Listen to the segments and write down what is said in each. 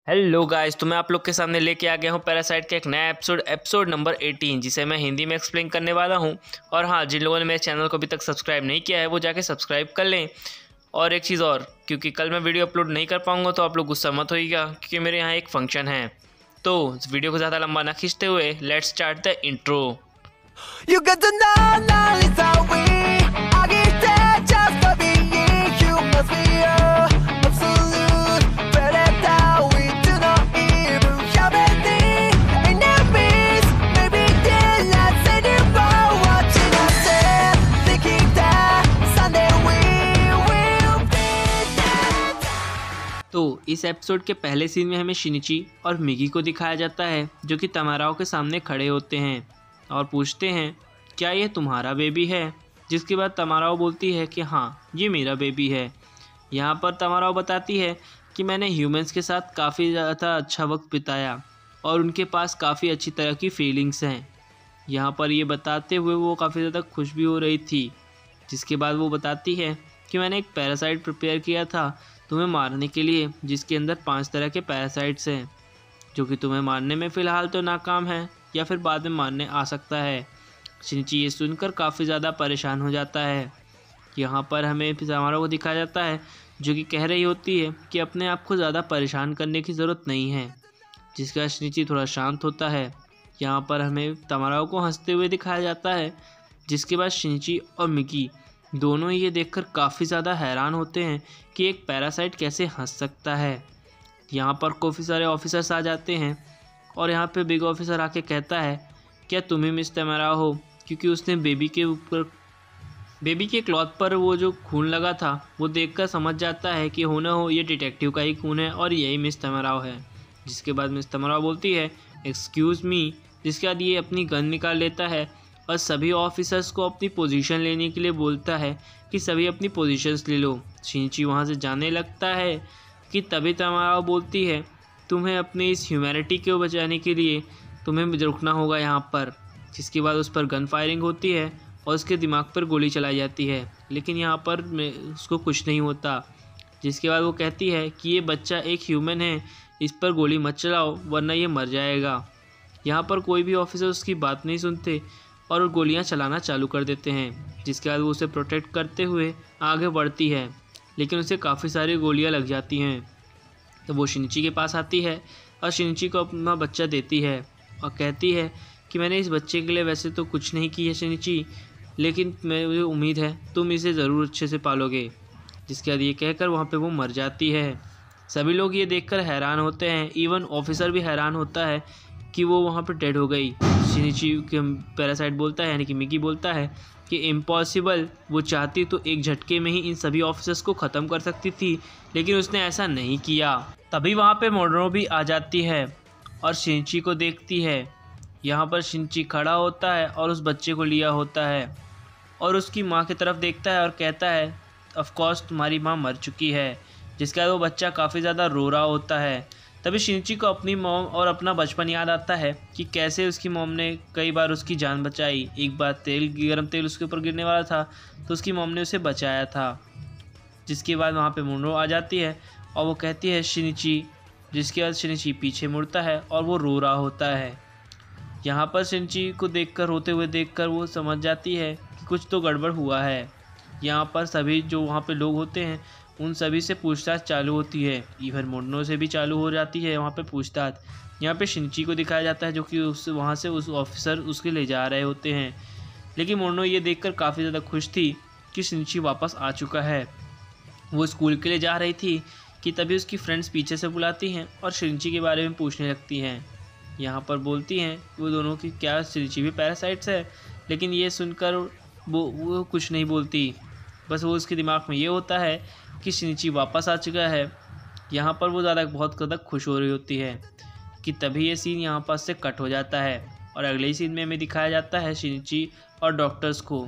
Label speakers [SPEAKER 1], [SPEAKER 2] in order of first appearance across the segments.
[SPEAKER 1] Hello guys, तो मैं आप लोग के सामने लेके आ गया हूँ पैरासाइट का एक नया एपिसोड नंबर 18, जिसे मैं हिंदी में एक्सप्लेन करने वाला हूँ। और हाँ, जिन लोगों ने मेरे चैनल को अभी तक सब्सक्राइब नहीं किया है वो जाके सब्सक्राइब कर लें। और एक चीज़ और, क्योंकि कल मैं वीडियो अपलोड नहीं कर पाऊँगा तो आप लोग गुस्सा मत होइएगा, क्योंकि मेरे यहाँ एक फंक्शन है। तो इस वीडियो को ज़्यादा लंबा ना खींचते हुए let's start the intro.
[SPEAKER 2] You got to know now it's how we I get that just for being human be absolute better we do not even have anything in their peace. Maybe they're not saying about watching us thinking that someday we will be that.
[SPEAKER 1] तो इस episode के पहले scene में हमें शिनिची और मिगी को दिखाया जाता है, जो कि तमाराओ के सामने खड़े होते हैं और पूछते हैं क्या ये तुम्हारा बेबी है। जिसके बाद तमाराओ बोलती है कि हाँ, ये मेरा बेबी है। यहाँ पर तमाराओ बताती है कि मैंने ह्यूमंस के साथ काफ़ी ज़्यादा अच्छा वक्त बिताया और उनके पास काफ़ी अच्छी तरह की फीलिंग्स हैं। यहाँ पर ये बताते हुए वो काफ़ी ज़्यादा खुश भी हो रही थी। जिसके बाद वो बताती है कि मैंने एक पैरासाइट प्रिपेयर किया था तुम्हें मारने के लिए, जिसके अंदर 5 तरह के पैरासाइट्स हैं, जो कि तुम्हें मारने में फ़िलहाल तो नाकाम है या फिर बाद में मारने आ सकता है। शिनिची ये सुनकर काफ़ी ज़्यादा परेशान हो जाता है। यहाँ पर हमें तमाराओ को दिखाया जाता है, जो कि कह रही होती है कि अपने आप को ज़्यादा परेशान करने की ज़रूरत नहीं है। जिसके बाद शिनिची थोड़ा शांत होता है। यहाँ पर हमें तमाराओ को हंसते हुए दिखाया जाता है। जिसके बाद शिनिची और मिगी दोनों ये देखकर काफ़ी ज़्यादा हैरान होते हैं कि एक पैरासाइट कैसे हंस सकता है। यहाँ पर काफ़ी सारे ऑफिसर्स आ जाते हैं और यहाँ पे बिग ऑफिसर आके कहता है क्या तुम ही मिस तमाराओ हो, क्योंकि उसने बेबी के क्लॉथ पर वो जो खून लगा था वो देखकर समझ जाता है कि हो ना हो ये डिटेक्टिव का ही खून है और यही मिस तमाराओ है। जिसके बाद मिस तमाराओ बोलती है एक्सक्यूज़ मी। जिसके बाद ये अपनी गन निकाल लेता है और सभी ऑफिसर्स को अपनी पोजीशन लेने के लिए बोलता है कि सभी अपनी पोजीशंस ले लो। शिनिची वहाँ से जाने लगता है कि तभी तमाराओ बोलती है तुम्हें अपनी इस ह्यूमैनिटी को बचाने के लिए तुम्हें रुकना होगा यहाँ पर। जिसके बाद उस पर गन फायरिंग होती है और उसके दिमाग पर गोली चलाई जाती है, लेकिन यहाँ पर उसको कुछ नहीं होता। जिसके बाद वो कहती है कि ये बच्चा एक ह्यूमन है, इस पर गोली मत चलाओ वरना ये मर जाएगा। यहाँ पर कोई भी ऑफिसर उसकी बात नहीं सुनते और गोलियाँ चलाना चालू कर देते हैं। जिसके बाद वो उसे प्रोटेक्ट करते हुए आगे बढ़ती है, लेकिन उसे काफ़ी सारी गोलियाँ लग जाती हैं। तो वो शिनिची के पास आती है और शिनिची को अपना बच्चा देती है और कहती है कि मैंने इस बच्चे के लिए वैसे तो कुछ नहीं की है शिनिची, लेकिन मुझे उम्मीद है तुम इसे ज़रूर अच्छे से पालोगे। जिसके बाद ये कहकर वहाँ पे वो मर जाती है। सभी लोग ये देखकर हैरान होते हैं, इवन ऑफिसर भी हैरान होता है कि वो वहाँ पे डेड हो गई। शिनिची के पैरासाइट बोलता है, यानी कि मिगी बोलता है कि इम्पॉसिबल, वो चाहती तो एक झटके में ही इन सभी ऑफिसर्स को ख़त्म कर सकती थी, लेकिन उसने ऐसा नहीं किया। तभी वहाँ पे मोनरो भी आ जाती है और शिनिची को देखती है। यहाँ पर शिनिची खड़ा होता है और उस बच्चे को लिया होता है और उसकी माँ की तरफ देखता है और कहता है ऑफ कोर्स तुम्हारी माँ मर चुकी है। जिसके बाद वो बच्चा काफ़ी ज़्यादा रो रहा होता है। तभी शिनिची को अपनी मॉम और अपना बचपन याद आता है कि कैसे उसकी मॉम ने कई बार उसकी जान बचाई। एक बार गर्म तेल उसके ऊपर गिरने वाला था तो उसकी मॉम ने उसे बचाया था। जिसके बाद वहाँ पे मोनरो आ जाती है और वो कहती है शिनिची। जिसके बाद शिनिची पीछे मुड़ता है और वो रो रहा होता है। यहाँ पर शिनिची को रोते हुए देखकर वो समझ जाती है कि कुछ तो गड़बड़ हुआ है। यहाँ पर सभी जो वहाँ पे लोग होते हैं उन सभी से पूछताछ चालू होती है, इवन मोनरो से भी चालू हो जाती है वहाँ पे पूछताछ। यहाँ पे शिनिची को दिखाया जाता है, जो कि वहाँ से उस ऑफिसर उसके ले जा रहे होते हैं। लेकिन मोनरो ये देखकर काफ़ी ज़्यादा खुश थी कि शिनिची वापस आ चुका है। वो स्कूल के लिए जा रही थी कि तभी उसकी फ्रेंड्स पीछे से बुलाती हैं और शिनिची के बारे में पूछने लगती हैं। यहाँ पर बोलती हैं वो दोनों की क्या शिनिची भी पैरासाइट्स है, लेकिन ये सुनकर वो कुछ नहीं बोलती। बस वो उसके दिमाग में ये होता है कि शिनिची वापस आ चुका है। यहाँ पर वो बहुत ज़्यादा खुश हो रही होती है कि तभी ये सीन यहाँ पर से कट हो जाता है और अगले ही सीन में हमें दिखाया जाता है शिनिची और डॉक्टर्स को,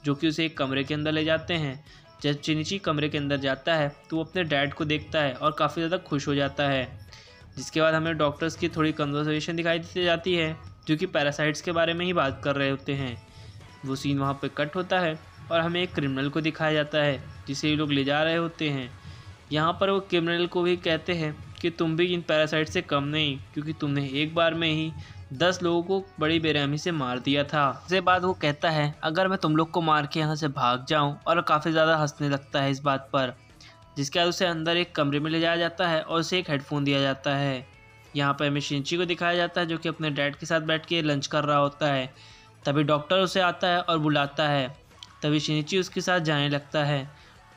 [SPEAKER 1] जो कि उसे एक कमरे के अंदर ले जाते हैं। जब शिनिची कमरे के अंदर जाता है तो वो अपने डैड को देखता है और काफ़ी ज़्यादा खुश हो जाता है। जिसके बाद हमें डॉक्टर्स की थोड़ी कन्वर्सेशन दिखाई दी जाती है, जो कि पैरासाइट्स के बारे में ही बात कर रहे होते हैं। वो सीन वहाँ पे कट होता है और हमें एक क्रिमिनल को दिखाया जाता है जिसे ये लोग ले जा रहे होते हैं। यहाँ पर वो क्रिमिनल को भी कहते हैं कि तुम भी इन पैरासाइट से कम नहीं, क्योंकि तुमने एक बार में ही 10 लोगों को बड़ी बेरहमी से मार दिया था। उसके बाद वो कहता है अगर मैं तुम लोग को मार के यहाँ से भाग जाऊँ, और काफ़ी ज़्यादा हंसने लगता है इस बात पर। जिसके बाद उसे अंदर एक कमरे में ले जाया जाता है और उसे एक हेडफोन दिया जाता है। यहाँ पर हमें शिनची को दिखाया जाता है जो कि अपने डैड के साथ बैठ के लंच कर रहा होता है। तभी डॉक्टर उसे आता है और बुलाता है। तभी शिनची उसके साथ जाने लगता है।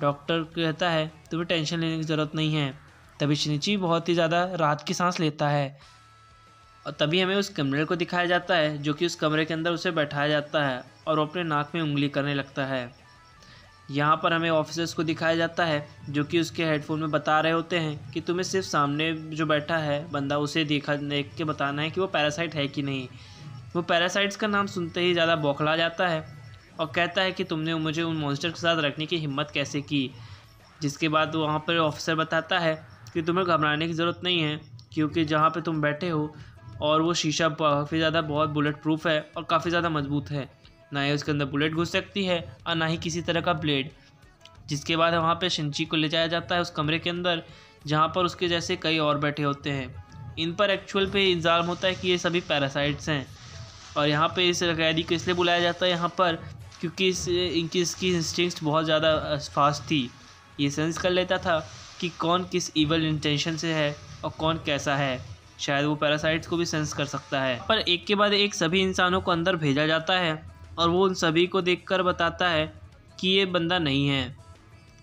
[SPEAKER 1] डॉक्टर कहता है तुम्हें टेंशन लेने की ज़रूरत नहीं है। तभी शिनची बहुत ही ज़्यादा राहत की सांस लेता है। और तभी हमें उस कमरे को दिखाया जाता है जो कि उस कमरे के अंदर उसे बैठाया जाता है और वो अपने नाक में उंगली करने लगता है। यहाँ पर हमें ऑफिसर्स को दिखाया जाता है जो कि उसके हेडफोन में बता रहे होते हैं कि तुम्हें सिर्फ सामने जो बैठा है बंदा उसे देख के बताना है कि वो पैरासाइट है कि नहीं। वो पैरासाइट्स का नाम सुनते ही ज़्यादा बौखला जाता है और कहता है कि तुमने मुझे उन मॉन्स्टर के साथ रखने की हिम्मत कैसे की। जिसके बाद वहाँ पर ऑफिसर बताता है कि तुम्हें घबराने की ज़रूरत नहीं है, क्योंकि जहाँ पे तुम बैठे हो और वो शीशा काफ़ी ज़्यादा बहुत बुलेट प्रूफ है और काफ़ी ज़्यादा मजबूत है। ना ही उसके अंदर बुलेट घुस सकती है और ना ही किसी तरह का ब्लेड। जिसके बाद वहाँ पे शिनची को ले जाया जाता है उस कमरे के अंदर जहाँ पर उसके जैसे कई और बैठे होते हैं। इन पर एक्चुअल पे इल्ज़ाम होता है कि ये सभी पैरासाइट्स हैं। और यहाँ पे इस कैदी को इसलिए बुलाया जाता है यहाँ पर क्योंकि इसकी इंस्टिंक्ट बहुत ज़्यादा फास्ट थी। ये सेंस कर लेता था कि कौन किस इवल इंटेंशन से है और कौन कैसा है। शायद वो पैरासाइट्स को भी सेंस कर सकता है। पर एक के बाद एक सभी इंसानों को अंदर भेजा जाता है और वो उन सभी को देखकर बताता है कि ये बंदा नहीं है।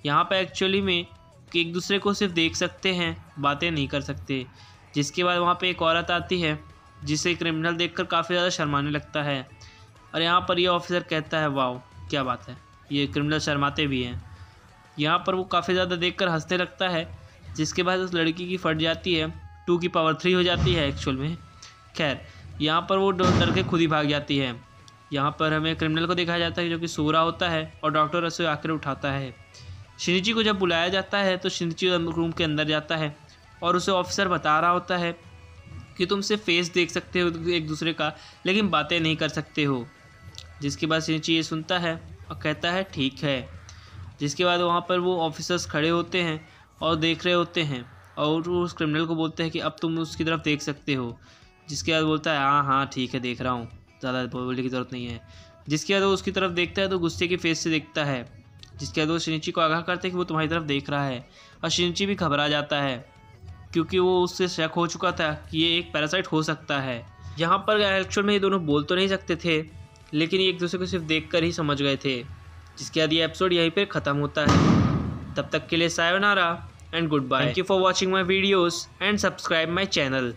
[SPEAKER 1] यहाँ पे एक्चुअली में कि एक दूसरे को सिर्फ देख सकते हैं, बातें नहीं कर सकते। जिसके बाद वहाँ पे एक औरत आती है जिसे क्रिमिनल देखकर काफ़ी ज़्यादा शर्माने लगता है। और यहाँ पर ये ऑफिसर कहता है वाह क्या बात है, ये क्रिमिनल शर्माते भी हैं। यहाँ पर वो काफ़ी ज़्यादा देखकर हंसने लगता है। जिसके बाद उस लड़की की फट जाती है, 2 की पावर 3 हो जाती है एक्चुअल में। खैर यहाँ पर वो डर के खुद ही भाग जाती है। यहाँ पर हमें क्रिमिनल को दिखाया जाता है जो कि सो रहा होता है और डॉक्टर उसे आकर उठाता है। शिनची को जब बुलाया जाता है तो शिनची रूम के अंदर जाता है और उसे ऑफिसर बता रहा होता है कि तुम सिर्फ फेस देख सकते हो एक दूसरे का, लेकिन बातें नहीं कर सकते हो। जिसके बाद शिनची ये सुनता है और कहता है ठीक है। जिसके बाद वहाँ पर वो ऑफिसर्स खड़े होते हैं और देख रहे होते हैं और वो उस क्रिमिनल को बोलते हैं कि अब तुम उसकी तरफ देख सकते हो। जिसके बाद बोलता है हाँ ठीक है देख रहा हूँ, ज़्यादा बोलने की ज़रूरत नहीं है। जिसके बाद वो उसकी तरफ देखता है तो गुस्से के फेस से देखता है। जिसके बाद वो शिनची को आगाह करते हैं कि वो तुम्हारी तरफ देख रहा है। और शिनची भी घबरा जाता है क्योंकि वो उससे शक हो चुका था कि ये एक पैरासाइट हो सकता है। यहाँ पर एक्चुअल में ये दोनों बोल तो नहीं सकते थे, लेकिन ये एक दूसरे को सिर्फ देखकर ही समझ गए थे। जिसके बाद ये एपिसोड यहीं पर ख़त्म होता है। तब तक के लिए sayonara and good bye. Thank you for watching my videos and subscribe my channel.